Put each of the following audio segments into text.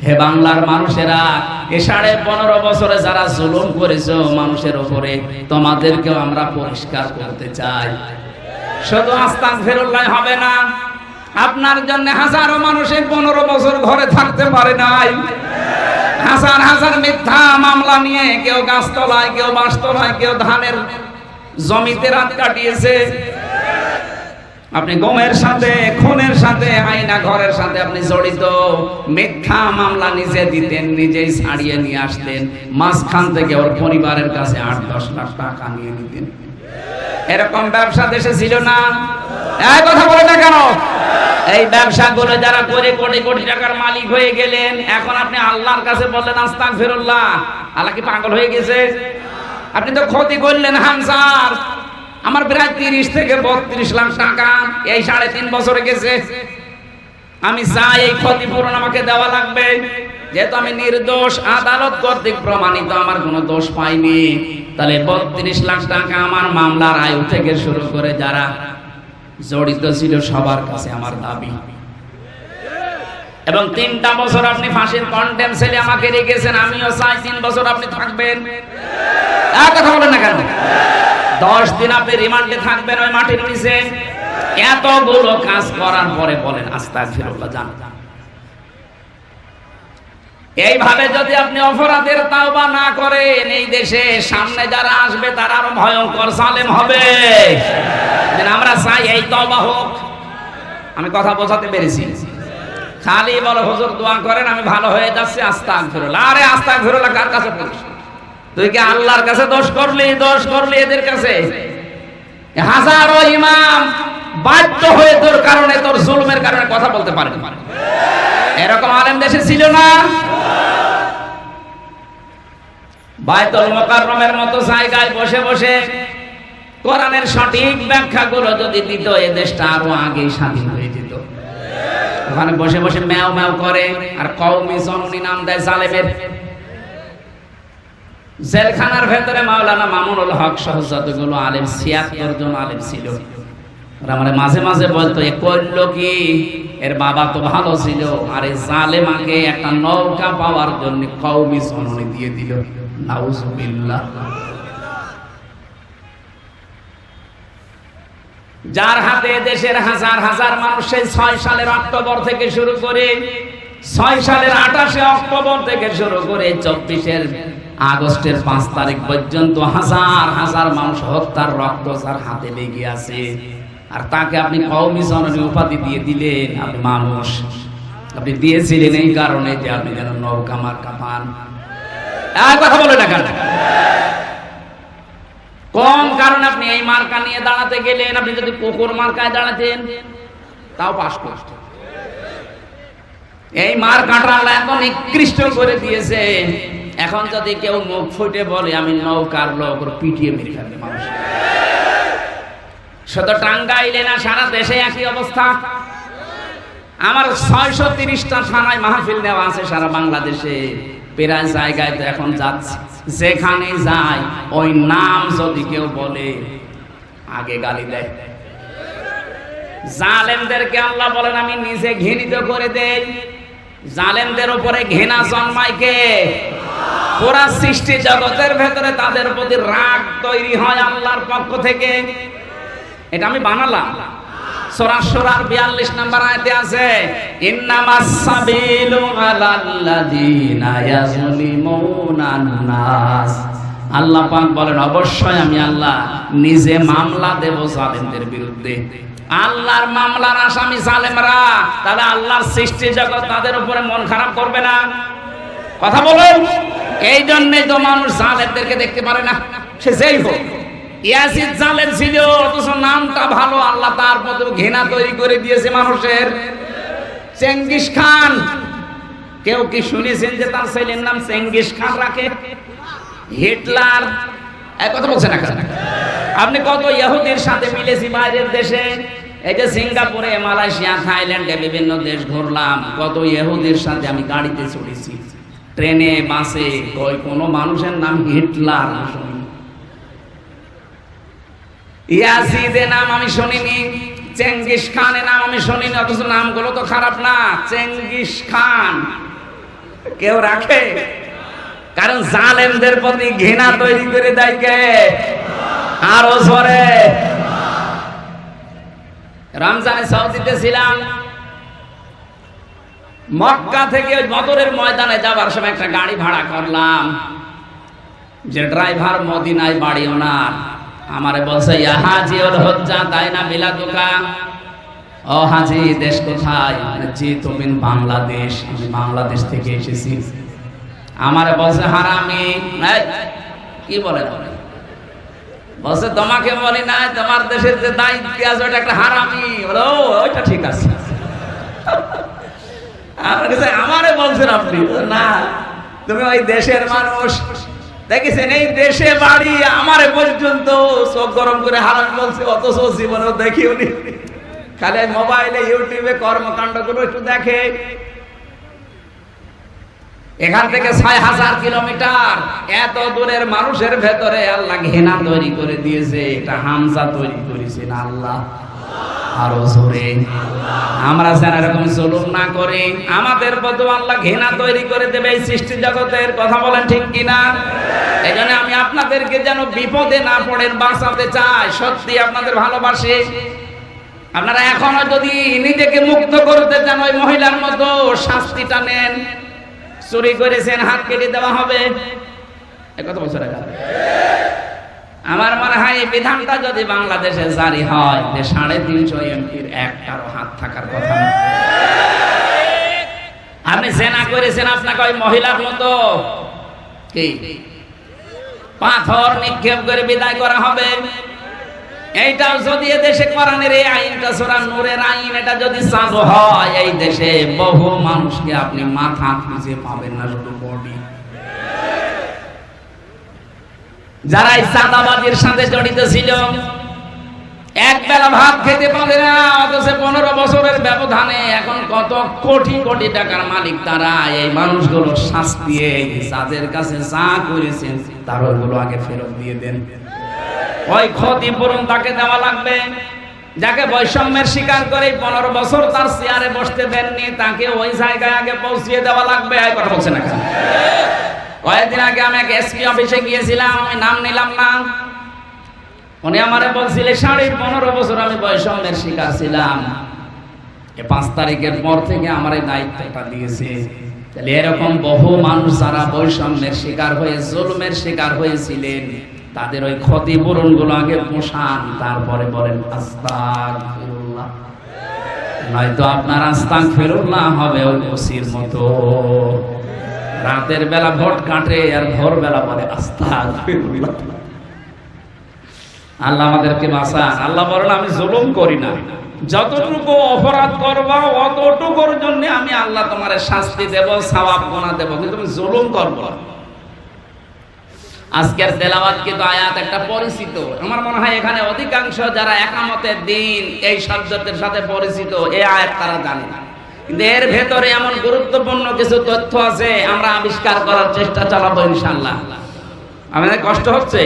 হে বাংলার মানুষেরা, এ 15.5 বছরে যারা জুলুম করেছো মানুষের উপরে, তোমাদেরকেও আমরা পরিষ্কার করতে চাই। শুধু আস্তাগফিরুল্লাহ হবে না, আপনার জন্য হাজারো মানুষে 15 বছর ঘরে থাকতে পারে নাই। হাজার হাজার মিথ্যা মামলা নিয়ে কেউ গাছতলায়, কেউ বাঁশতলায়, কেউ ধানের জমিতে রাত কাটিয়েছে। আপনি গমের সাথে, খুনের সাথে, আয়না ঘরের সাথে আপনি জড়িত। মিথ্যা মামলা নিজে দিতেন, নিজেই ছাড়িয়ে নিয়ে আসতেন, মাঝখান থেকে ওর পরিবারের কাছে 8-10 লাখ টাকা নিয়ে নিতেন। এরকম ব্যবসা দেশে ছিল না? এই কথা বলে না কেন? এই ব্যবসাগুলো যারা করে কোটি কোটি টাকার মালিক হয়ে গেলেন, এখন আপনি আল্লাহর কাছে বললেন আস্তাগফিরুল্লাহ। আল্লাহ কি পাগল হয়ে গেছে? আপনি তো ক্ষতি করলেন হামসার। আমার প্রায় 30 থেকে 32 লাখ টাকা এই 3.5 বছরে গেছে। আমি চাই এই ক্ষতিপূরণ আমাকে দেওয়া লাগবে, যেহেতু আমি নির্দোষ, আদালত কর্তৃক প্রমাণিত আমার কোনো দোষ পাইনি। তাহলে 32 লাখ টাকা আমার মামলার আয়ু থেকে শুরু করে যারা জড়িত ছিল সবার কাছে আমার দাবি। এবং 3টা বছর আপনি ফাঁসির কন্ডেম সেলে আমাকে রেখেছেন, আমিও চাই 3 বছর আপনি থাকবেন। কথা বলেন না কেন? 10 দিন আপনি রিমান্ডে থাকবেন ওই মাটির নিচে। এতগুলো কাজ করার পরে বলেন আস্তাগফিরুল্লাহ। জান, এইভাবে যদি আপনি অপরাধের তাওবা না করেন, এই দেশে সামনে যারা আসবে তারা আরো ভয়ঙ্কর জালেম হবে। আমরা চাই এই তওবা হোক। আমি কথা বোঝাতে পেরেছি? খালি বলো হুজুর দোয়া করেন আমি ভালো হয়ে যাচ্ছি, আস্তাগফিরুল্লাহ। আরে আস্তাগফিরুল্লাহ কার কাছে পড়িস? তুই কি আল্লাহর কাছে দোষ করলি এদের কাছে? হাজারো ইমাম বাধ্য হয়ে তোর কারণে, তোর জুলুমের কারণে কথা বলতে পারে না। এরকম আলেম দেশে ছিল না? বায়তুল মুকাররমের মতো জায়গায় বসে বসে কোরআনের সঠিক ব্যাখ্যাগুলো যদি দিত, এ দেশটা আরো আগে স্বাধীন হয়ে যেত। ওখানে বসে বসে ম্যাও ম্যাও করে আর কওমি জননী নাম দেয় জালেমের। জেলখানার ভেতরে মাওলানা মামুনুল হক সহ যতগুলো আলেম, 76 জন আলেম ছিল। আমরা মাঝে মাঝে বলতো এ করলো কি, এর বাবা তো ভালো ছিল, আর এই জালেমাকে একটা নৌকা পাওয়ার জন্য কওমি জননী দিয়ে দিল। নাউজুবিল্লাহ। যার হাতে দেশের হাজার হাজার মানুষ 6 সালের অক্টোবর থেকে শুরু করে, 6 সালের 28 অক্টোবর থেকে শুরু করে 24 আগস্টের 5 তারিখ পর্যন্ত হাজার হাজার মানুষ হত্যার রক্ত যার হাতে লেগে আছে, আর তাকে আপনি কওমি জননী উপাধি দিয়ে দিলেন। আপনি মানুষ, আপনি দিয়েছিলেন এই কারণে যে আপনি যেন নৌকা মার্কা পান। কথা বলে না কেন? কোন কারণে আপনি এই মার্কা নিয়ে দাঁড়াতে গেলেন? আপনি যদি কুকুর মার্কায় দাঁড়াতেন তাও পাস করতেন। এই মার্কাটা আল্লাহ এত নিকৃষ্ট করে দিয়েছে, এখন যদি কেউ মুখ ফুটে বলে আমি নৌকার লোক, পিটিয়ে মেরে ফেলবে মানুষ। শুধু টাঙ্গাইলে না, সারা দেশে একই অবস্থা। আমার 630টা থানায় মাহফিল নেওয়া আছে সারা বাংলাদেশে। প্রায় জায়গায় তো এখন যাচ্ছে, যেখানে যায় ওই নাম যদি কেউ বলে আগে গালি দেয়। জালেমদেরকে আল্লাহ বলেন আমি নিজে ঘৃণিত করে দেই। জালেমদের উপরে ঘৃণা জন্মায় কে? পুরা সৃষ্টি জগতের ভেতরে তাদের প্রতি রাগ তৈরি হয় আল্লাহর পক্ষ থেকে। এটা আমি বানালাম। সূরা শুরার 42 নম্বর আয়াতে আছে ইন্নামাস সাবিলু আলাল্লাযিনা ইয়াজলিমুনান নাস। আল্লাহ পাক বলেন অবশ্যই আমি আল্লাহ নিজে মামলা দেব জালেমদের বিরুদ্ধে। আল্লাহর মামলার আসামি জালেমরা, তাহলে আল্লাহর সৃষ্টি জগৎ তাদের উপরে মন খারাপ করবে না? কথা বলেন। এই জন্যই তো মানুষ জালেমদেরকে দেখতে পারে না, সে যেই হোক। ইয়াজিদ জালেম ছিল, অথচ নামটা ভালো, আল্লাহ তার প্রতি ঘৃণা তৈরি করে দিয়েছে মানুষের। চেঙ্গিস খান, কেউ কি শুনেছেন যে তার ছেলের নাম চেঙ্গিস খান রাখে? হিটলার, এক কথা বলছে না? আপনি কত ইহুদির সাথে মিলেছি বাইরের দেশে, এই যে সিঙ্গাপুরে, মালয়েশিয়া, থাইল্যান্ডে বিভিন্ন দেশ ঘুরলাম, কত ইহুদির সাথে আমি গাড়িতে চড়েছি, ট্রেনে, বাসে, কই কোনো মানুষের নাম হিটলার শুনি। ইয়াজিদের নাম আমি শুনিনি, চেঙ্গিস খানের নাম আমি শুনিনি, অথচ নামগুলো তো খারাপ না। চেঙ্গিস খান কেউ রাখে? কারণ জালেমদের প্রতি ঘৃণা তৈরি করে দেয় কে? আরো জোরে। রমজানে সৌদিতে ছিলাম, মক্কা থেকে ওই বদরের ময়দানে যাবার সময় একটা গাড়ি ভাড়া করলাম, যে ড্রাইভার মদিনায় বাড়ি ওনার, আমারে বলছে ইয়া হাজি ওর হজ্জা তাই না বিলাদুকা। ও হাজি, দেশ কোথায়? জি তুমি বাংলাদেশ। আমি বাংলাদেশ থেকে এসেছি। আমারে বলছে হারামি। কি বলে? বলছে তোমাকে বলি না, তোমার দেশের যে দায়িত্ব আছে ওটা একটা হারামি। বলো ওইটা ঠিক আছে। আমারে বলছেন আপনি? না, তুমি ওই দেশের মানুষ, দেখেছেন এই দেশে বাড়ি, আমারে পর্যন্ত চোখ গরম করে হারামি বলছে, অথচ জীবনেও দেখিও নি। খালি মোবাইলে ইউটিউবে কর্মকাণ্ড গুলো একটু দেখে। এখান থেকে ৬,০০০ কিলোমিটার এত দূরের মানুষের ভেতরে আল্লাহ ঘৃণা তৈরি করে দিয়েছে। এটা হামজা তৈরি করেছেন আল্লাহ। আরো জোরে। আমরা যেন এরকম জুলুম না করি, আমাদের প্রতি আল্লাহ ঘৃণা তৈরি করে দেবে এই সৃষ্টি জগতের। কথা বলেন ঠিক কিনা? এই জন্য আমি আপনাদেরকে যেন বিপদে না পড়েন বাঁচাতে চাই। সত্যি আপনাদের ভালোবাসি। আপনারা এখনো যদি নিজেকে মুক্ত করতে চান, ওই মহিলার মতো শাস্তিটা নেন। চুরি করেছেন, হাত কেটে দেওয়া হবে। কত বছর আগে আমার মনে হয় এই বিধানটা যদি বাংলাদেশে জারি হয়, যে 350 এমপির একটারও হাত থাকার কথা না। আপনি জেনা করেছেন, আপনাকে ওই মহিলার মতো কি পাথর নিক্ষেপ করে বিদায় করা হবে। এইটাও যদি এদেশে কোরআনের এই আইনটা, সূরা নূরের আইন, এটা যদি চালু হয়, এই দেশে বহু মানুষকে আপনি মাথা খুঁজে পাবেন না, শুধু বডি। যারা এই চাঁদাবাজির সাথে জড়িত ছিল, এক বেলা ভাত খেতে পারে না, অথচ 15 বছরের ব্যবধানে এখন কত কোটি কোটি টাকার মালিক তারা। এই মানুষগুলো শাস্তি, যাদের কাছে যা করেছেন তার ওগুলো আগে ফেরত দিয়ে দেন। ওই ক্ষতিপূরণ তাকে দেওয়া লাগবে। যাকে বৈষম্যের শিকার করে 15 বছর তার চেয়ারে বসতে দেননি, তাকে ওই জায়গায় আগে পৌঁছিয়ে দেওয়া লাগবে। এই কথা বলছে না কেন? কয়েকদিন আগে আমি এক এসপি অফিসে গিয়েছিলাম, আমি নাম নিলাম না। উনি আমারে বলছিলেন 15.5 বছর আমি বৈষম্যের শিকার ছিলাম, 5 তারিখের পর থেকে আমার এই দায়িত্বটা দিয়েছে। তাহলে এরকম বহু মানুষ যারা বৈষম্যের শিকার হয়ে জুলুমের শিকার হয়েছিলেন, তাদের ওই ক্ষতিপূরণ গুলো আগে পোষান, তারপরে বলেন আস্তাগফিরুল্লাহ। নয়তো আপনার আস্তাগফিরুল্লাহ হবে ওই ওসির মতো, রাতের বেলা ভোট কাটে আর ভোর বেলা বলে আস্তাগফিরুল্লাহ। আল্লাহ আমাদেরকে বাঁচান। আল্লাহ বলেন আমি জুলুম করি না, যতটুকু অপরাধ করবা অতটুকুর জন্য আমি আল্লাহ তোমার শাস্তি দেব, সওয়াব গুনাহ দেব, কিন্তু তুমি জুলুম করবা না। আজকের তেলাওয়াত কিন্তু আয়াত একটা পরিচিত। আমার মনে হয় এখানে অধিকাংশ যারা একামতের দিন এই শব্দের সাথে পরিচিত, এই আয়াত তারা জানে না। কিন্তু এর ভেতরে এমন গুরুত্বপূর্ণ কিছু তথ্য আছে, আমরা আবিষ্কার করার চেষ্টা চালাবো ইনশাআল্লাহ। আমাদের কষ্ট হচ্ছে,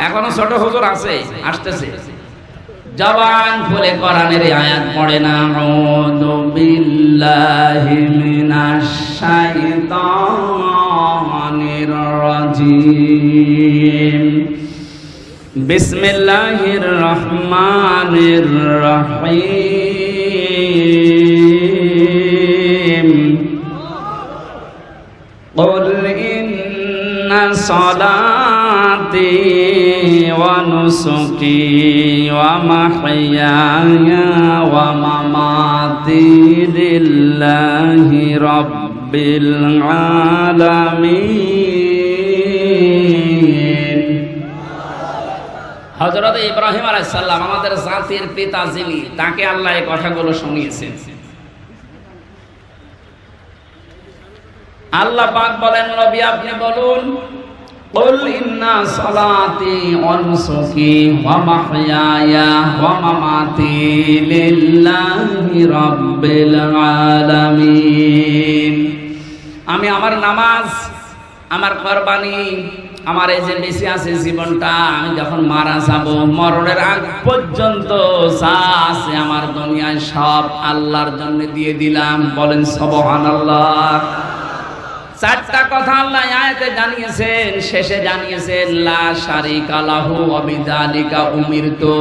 এখনো ছোট হুজুর আছে, আসতেছে, জবান খুলে কোরআনের আয়াত পড়ে না। আউযু বিল্লাহি মিনাশ শাইতানির রাজিম। বিসমিল্লাহির রহমানির রহিম। কুল ইন্না সালাতি ওয়া নুসুকি ওয়া মাহইয়ায়া ওয়া মামাতি লিল্লাহি রাব্বিল আলামিন। হযরত ইব্রাহিম আলাইহিস সালাম আমাদের জাতির পিতা যিনি, তাকে আল্লাহ এই কথাগুলো শুনিয়েছেন। আল্লাহ পাক বলেন, নবী আপনি বলুন, কুল ইন্না সালাতি ওয়া নুসুকি ওয়া মাহইয়ায়া ওয়া মামাতি লিল্লাহি রাব্বিল আলামিন। আমি আমার নামাজ, আমার কুরবানি, আমার এই যে বেঁচে আছে জীবনটা, আমি যখন মারা যাব, মরণের আগ পর্যন্ত যা আছে আমার দুনিয়ায় সব আল্লাহর জন্য দিয়ে দিলাম। বলেন সুবহানাল্লাহ। চারটা কথা আল্লাহ আয়াতে জানিয়েছেন, শেষে জানিয়েছেন লা শারিকা লাহু ওয়া বিযালিকা উমিরতু,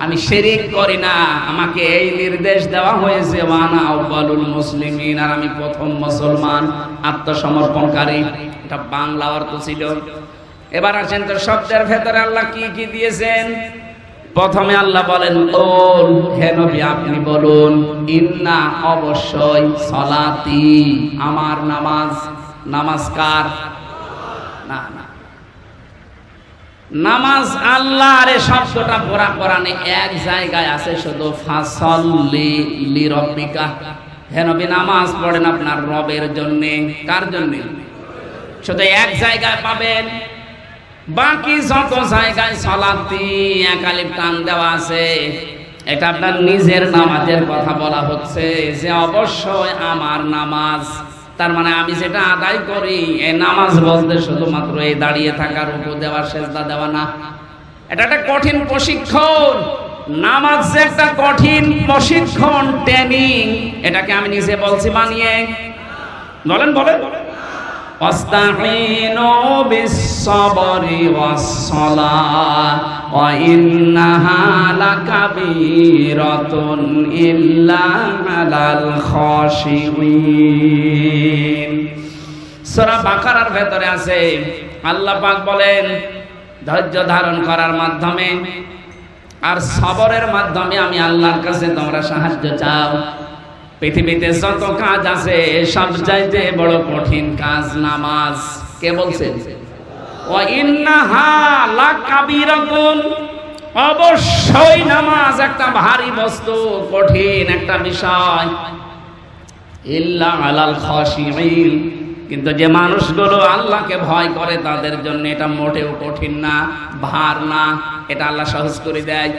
আমি শিরিক করি না, আমাকে এই নির্দেশ দেওয়া হয়েছে, ওয়া আনা আউয়ালুল মুসলিমিন, আর আমি প্রথম মুসলমান আত্মসমর্পণকারী। এটা বাংলা অর্থ ছিল। এবার আসেন তো শব্দের ভেতরে আল্লাহ কি কি দিয়েছেন। প্রথমে আল্লাহ বলেন কুল, হে নবী আপনি বলুন, ইন্না অবশ্যই, সলাতি আমার নামাজ। নামাজ কার? না না, নামাজ আল্লাহর। এই শব্দটা পুরা কোরআনে এক জায়গায় আছে শুধু, ফাসল্লি লিরাব্বিকা, হে নবী নামাজ পড়েন আপনার রবের জন্য। কার জন্য? শুধু এক জায়গায় পাবেন, বাকি যত জায়গায় সলাতি এক আলিফ টান দেওয়া আছে, এটা আপনার নিজের নামাজের কথা বলা হচ্ছে, যে অবশ্যই আমার নামাজ। তার মানে আমি যেটা আদায় করি, এই নামাজ বলতে শুধুমাত্র এই দাঁড়িয়ে থাকা, রুকু দেওয়া, সেজদা দেওয়া না। এটা একটা কঠিন প্রশিক্ষণ। নামাজ যে একটা কঠিন প্রশিক্ষণ, ট্রেনিং, এটাকে আমি নিজে বলছি বানিয়ে। বলেন বলেন, ওয়াস্তাঈনু বিস-সাবরি ওয়াস-সালাহ ওয়া ইন্নাহা লাকাবীরাতুন ইল্লা আলাল খাশিঈন। সূরা বাকারার ভেতরে আছে, আল্লাহ পাক বলেন ধৈর্য ধারণ করার মাধ্যমে আর সবরের মাধ্যমে আমি আল্লাহর কাছে তোমরা সাহায্য চাও। পৃথিবীতে যত কাজ আছে সবচাইতে বড় কঠিন কাজ নামাজ। কে বলছেন? ওয়া ইন্নাহা লাকাবীরাতুন, অবশ্যই নামাজ একটা ভারী বস্তু, কঠিন একটা বিষয়। ইল্লা আলাল খাশিঈন, কিন্তু যে মানুষগুলো আল্লাহকে ভয় করে তাদের জন্য এটা মোটেও কঠিন না, ভার না, এটা আল্লাহ সহজ করে দেয়।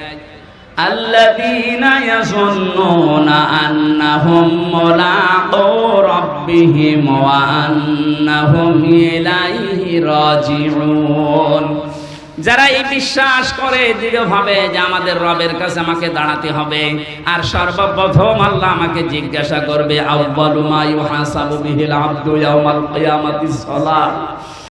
আল্লাযীনা ইয়াযুন্নুনা আন্নাহুম মুলাকু রাব্বিহিম ওয়া আন্নাহুম ইলাইহি রাজিউন, যারা এই বিশ্বাস করে দৃঢ়ভাবে যে আমাদের রবের কাছে আমাকে দাঁড়াতে হবে, আর সর্বপ্রথম আল্লাহ আমাকে জিজ্ঞাসা করবে, আউয়ালু মা ইউহাসাবু বিহিল আবদু ইয়াউমাল কিয়ামাতিস সালাত,